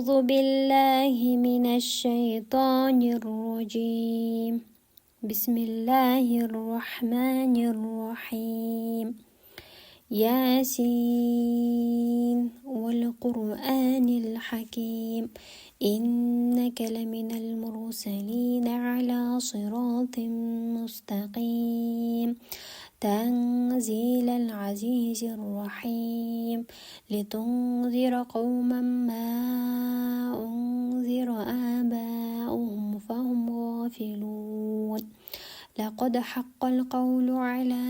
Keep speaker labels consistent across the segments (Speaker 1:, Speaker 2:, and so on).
Speaker 1: أعوذ بالله من الشيطان الرجيم. بسم الله الرحمن الرحيم. ياسين والقرآن الحكيم إنك لمن المرسلين على صراط مستقيم تنزيل العزيز الرحيم لتنذر قوما ما أنذر آباؤهم فهم غافلون لقد حق القول على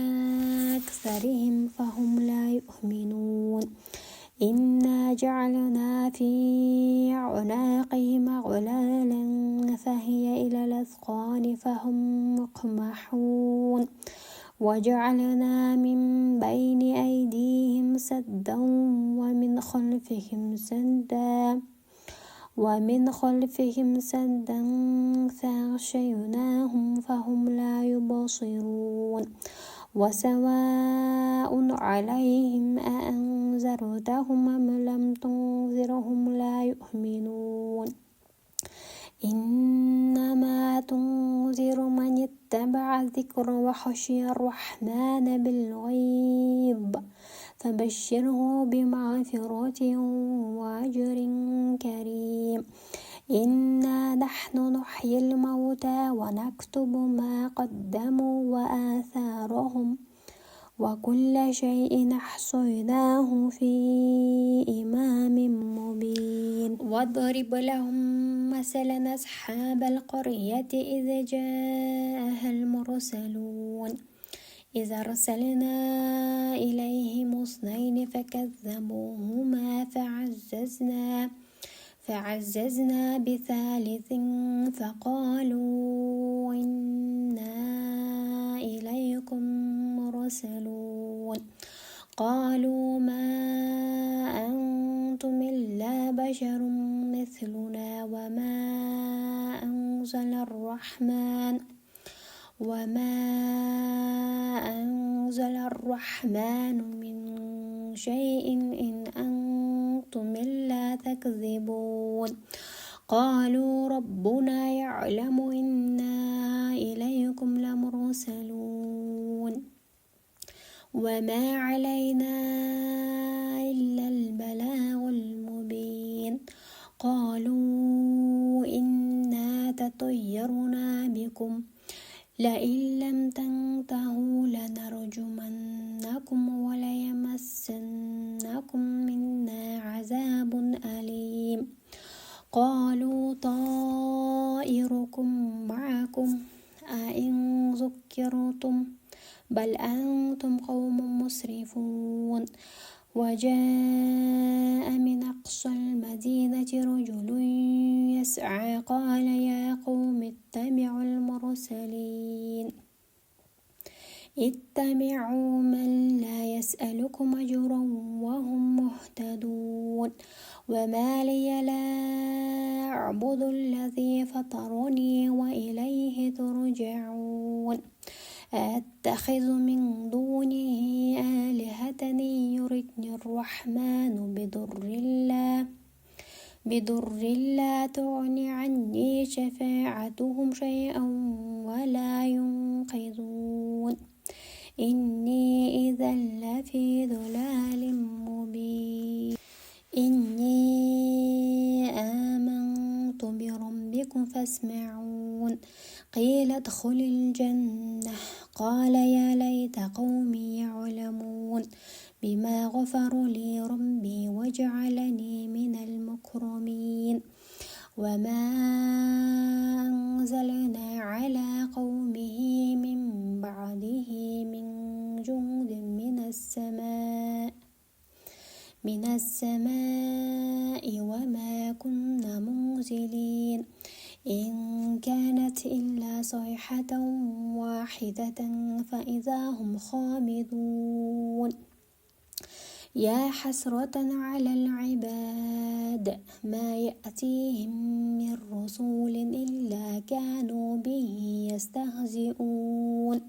Speaker 1: أكثرهم فهم لا يؤمنون إنا جعلنا في أعناقهم أغلالا فهي إلى الأذقان فهم مقمحون وجعلنا من بين أيديهم سدا ومن خلفهم سدا فأغشيناهم فهم لا يبصرون وسواء عليهم أأنذرتهم أم لم تنذرهم لا يؤمنون إنما تنذر من اتبع الذكر وخشي الرحمن بالغيب فبشره بمغفرة وأجر كريم إنا نحن نحيي الموتى ونكتب ما قدموا وآثارهم وكل شيء أحصيناه في إمام مبين واضرب لهم مثلا أصحاب القرية إذ جاءها المرسلون إذ أرسلنا إليهم 2 فكذبوهما فعززنا بثالث فقالوا إنا إليكم مرسلون قالوا ما أنتم إلا بشر مثلنا وما أنزل الرحمن من شيء إن أنتم إلا تكذبون قالوا ربنا يعلم إنا إليكم لمرسلون وما علينا إلا البلاغ المبين قالوا إنا تطيرنا بكم لئن لم تنتهوا لنرجمنكم وليمسنكم منا عذاب أليم قالوا طائركم معكم أئن ذكرتم بل أنتم قوم مسرفون وجاء من أقصى المدينة رجل يسعى قال يا قوم اتبعوا من لا يسألكم أجرا وهم مهتدون وما لي لا أعبد الذي فطرني وإليه ترجعون أتخذ من دونه آلهة يردني الرحمن بضر لا تغني عني شفاعتهم شيئا ولا ينقذون إني إذا لفي ضلال مبين إني آمنت بربكم فاسمعون قيل ادخل الجنة قال يا ليت قومي يعلمون بما غفر لي ربي وجعلني من المكرمين وما أنزلنا على قومه من بعده من جند من السماء وما كنا منزلين إن كانت إلا صيحة واحدة فإذا هم خامدون يا حسرة على العباد ما يأتيهم من رسول إلا كانوا به يستهزئون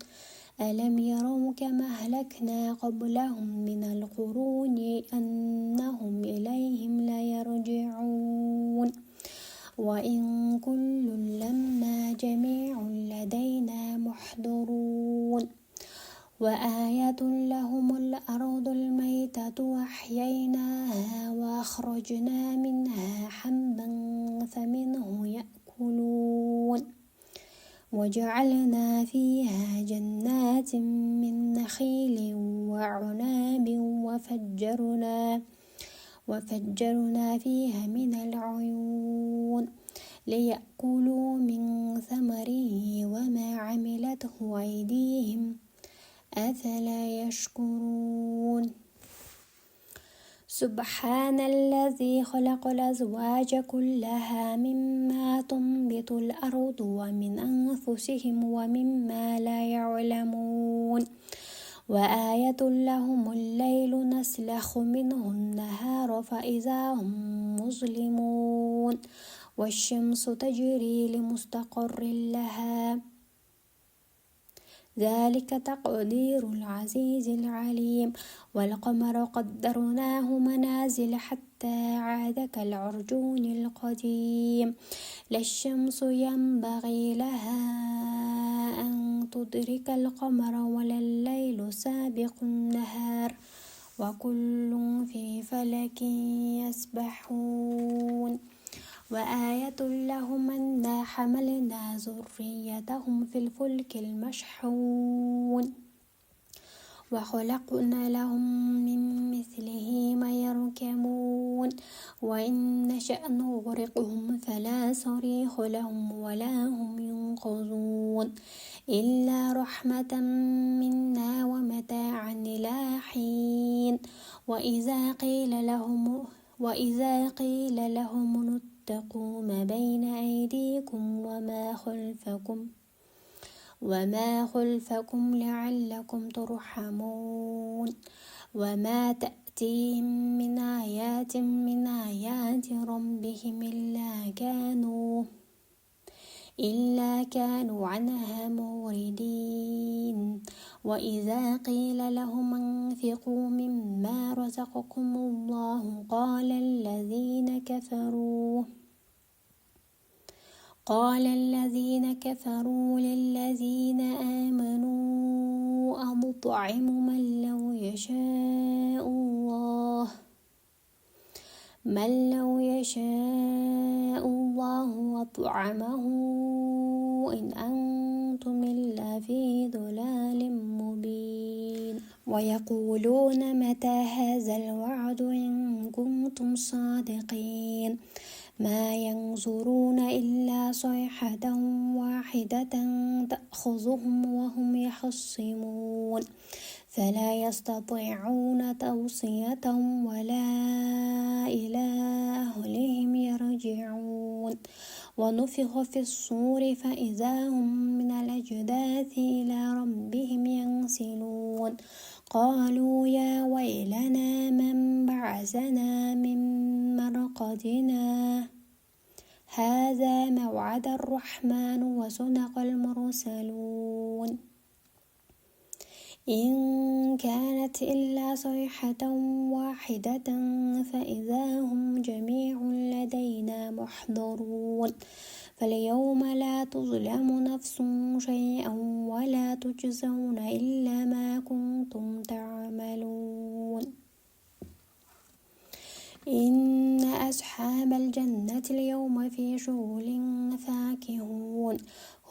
Speaker 1: ألم يروا كما أهلكنا قبلهم من القرون أنهم إليهم لا يرجعون وإن كل لما جميع لدينا محضرون وآية لهم الأرض الميتة وأحييناها وأخرجنا منها حبا فمنه يأكلون وجعلنا فيها جنات من نخيل وعناب وفجرنا فيها من العيون ليأكلوا من ثمره وما عملته أيديهم أفلا يشكرون سبحان الذي خلق الأزواج كلها مما تنبت الأرض ومن أنفسهم ومما لا يعلمون وآية لهم الليل نسلخ منه النهار فإذا هم مظلمون والشمس تجري لمستقر لها ذلك تقدير العزيز العليم والقمر قدرناه منازل حتى عاد كالعرجون القديم لا الشمس ينبغي لها أن تدرك القمر ولا الليل سابق النهار وكل في فلك يسبحون وآية لهم أنا حملنا ذريتهم في الفلك المشحون وخلقنا لهم من مثله ما يركبون وإن نشأ نغرقهم فلا صريخ لهم ولا هم ينقذون إلا رحمة منا ومتاعا إلى حين وإذا قيل لهم اتقوا ما بين أيديكم وما خلفكم لعلكم ترحمون وما تأتيهم من آيات ربهم إلا كانوا عنها موردين وإذا قيل لهم انفقوا مما رزقكم الله قال الذين كفروا للذين آمنوا أنطعم من لو يشاء الله أطعمه إن أنتم إلا في ضلال مبين ويقولون متى هذا الوعد إن كنتم صادقين ما ينظرون إلا صيحة واحدة تأخذهم وهم يخصمون فلا يستطيعون توصية ولا إلى أهلهم يرجعون ونفخ في الصور فإذا هم من الأجداث إلى ربهم ينسلون قالوا يا ويلنا من بعثنا من مرقدنا هذا موعد الرحمن وصدق المرسلون إن كانت إلا صيحة واحدة فإذا هم جميع لدينا محضرون فاليوم لا تظلم نفس شيئا ولا تجزون إلا ما كنتم تعملون إن أصحاب الجنة اليوم في شغل فاكهون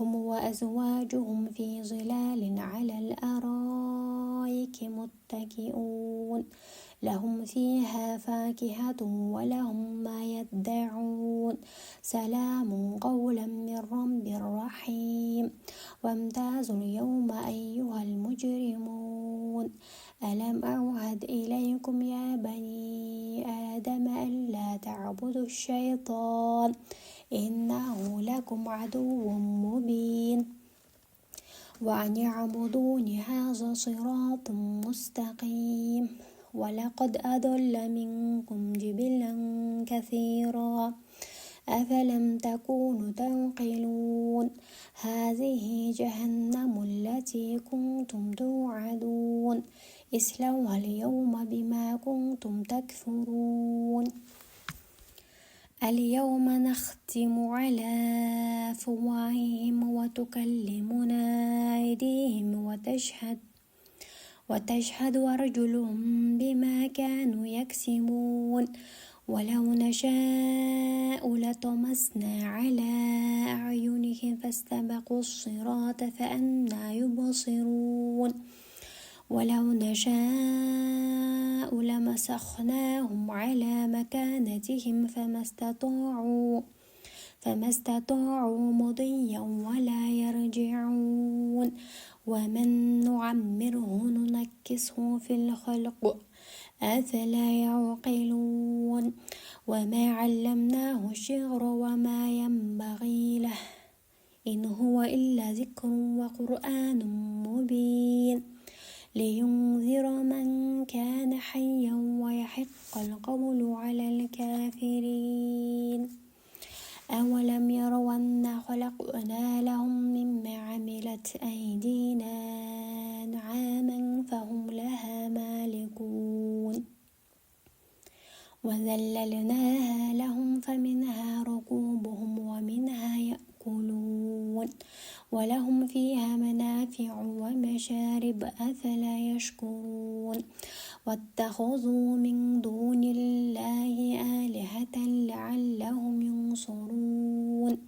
Speaker 1: هم وأزواجهم في ظلال على الأرائك متكئون لهم فيها فاكهة ولهم ما يدعون سلام قولا من رب رحيم وامتازوا اليوم أيها المجرمون ألم أعهد إليكم يا بني آدم ألا تعبدوا الشيطان إنه لكم عدو مبين وأن يعبدون هذا صراط مستقيم ولقد أضل منكم جبلا كثيرا أفلم تكونوا تعقلون هذه جهنم التي كنتم توعدون اصلوها اليوم بما كنتم تكفرون اليوم نختم على أفواههم وتكلمنا أيديهم وتشهد أرجلهم بما كانوا يكسبون ولو نشاء لطمسنا على أعينهم فاستبقوا الصراط فأنى يبصرون ولو نشاء لمسخناهم على مكانتهم فما استطاعوا مضيا ولا يرجعون ومن نعمره ننكسه في الخلق أفلا يعقلون وما علمناه الشعر وما ينبغي له إن هو إلا ذكر وقرآن مبين لينذر من كان حيا ويحق القول على الكافرين أولم يروا أنا خلقنا لهم مما عملت أيدينا أنعاما فهم لها مالكون وذللناها لهم فمنها ركوبهم ومنها يأكلون ولهم فيها منافع ومشارب أفلا يشكرون واتخذوا من دون الله آلهة لعلهم ينصرون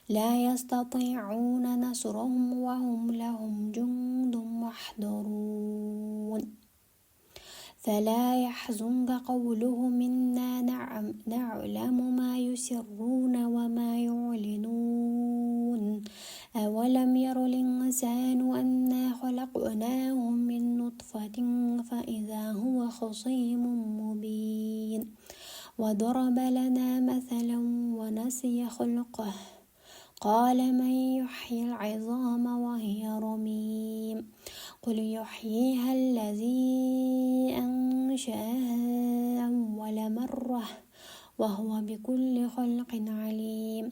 Speaker 1: لا يستطيعون نصرهم وهم لهم جند محضرون فلا يحزنك قولهم إنا نعلم ما يسرون وما يعلنون أولم ير الإنسان أنا خلقناه من نطفة فإذا هو خصيم مبين وضرب لنا مثلا ونسي خلقه قال من يحيي العظام وهي رميم قل يحييها الذي أنشأها أول مرة وهو بكل خلق عليم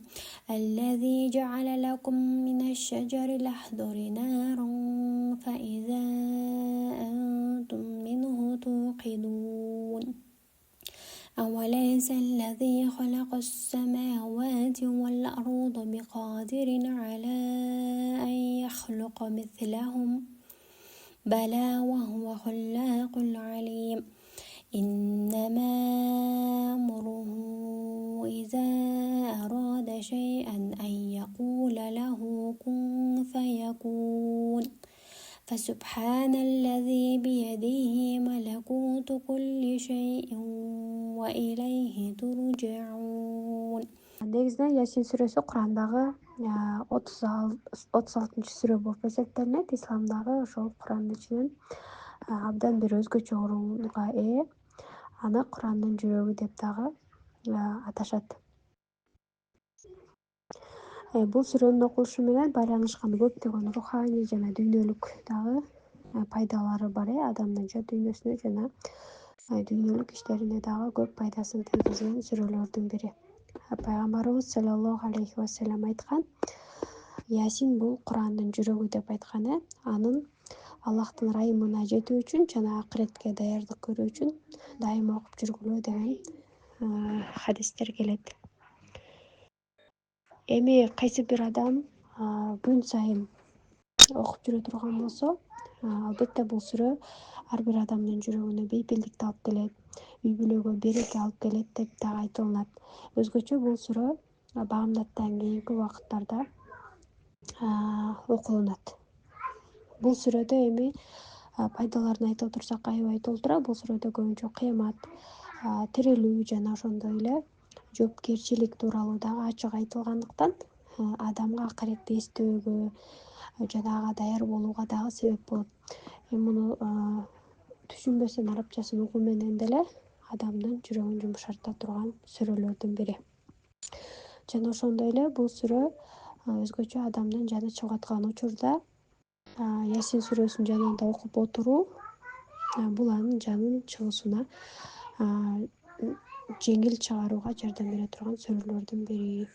Speaker 1: الذي جعل لكم من الشجر الأخضر نارا فإذا أنتم منه توقدون أوليس الذي خلق السماوات والأرض بقادر على أن يخلق مثلهم بلى وهو خلاق العليم إنما أمره إذا أراد شيئا أن يقول له كن فيكون فسبحان الذي بيده ملكوت كل شيء وإليه ترجعون.
Speaker 2: Негизинен Ясин сүрөсү Курандагы 36 сүрө болуп эсептелинет. Исламдагы ошол Курандын ичинен абдан бир өзгөчө орунга ээ. Аны Курандын жүрөгү деп дагы аташат. Бул сүрөнүн окулушу менен байланышкан көптөгөн руханий жана дүйнөлүк дагы пайдалары бар. Адамдын жан дүйнөсүнө жана дүйнөлүк иштерине дагы көп пайдасын тийгизген сүрөлөрдүн бири. Пайгамбарыбыз саллаллаху алейхи вассалам айткан, Ясин бул Курандын жүрөгү деп айткан. Анын Аллахтын ырайымына жетүү үчүн жана акыретке даярдык көрүү үчүн дайыма окуп жүргүлө деген хадистер келет. Эми кайсы бир адам күн сайын окуп жүрө турган болсо, албетте бул сүрө ар бир адамдын жүрөгүнө бейпилдикти алып келет, үй-бүлөгө береке алып келет деп дагы айтылат. Өзгөчө бул сүрө багымдаттан кийинки убакыттарда окулунат. Бул сүрөдө эми пайдаларын айта турсак аябай толтура. Бул сүрөдө көбүнчө кыямат, тирилүү жана ошондой эле жоопкерчилик тууралуу дагы ачык айтылгандыктан адамга акыретти эстөөгө жана ага даяр болууга дагы себеп болот. Муну түшүнбөсөм арабчасын угуу менен деле адамдын жүрөгүн жумшарта турган сүрөлөрдүн бири. Жана ошондой эле бул сүрө өзгөчө адамдын жаны чыгып аткан учурда Ясин сүрөсүнүн жанында окуп отуруу бул анын жанын чыгуусуна жеңил чыгарууга жардам бере турган сүрөлөрдүн бири.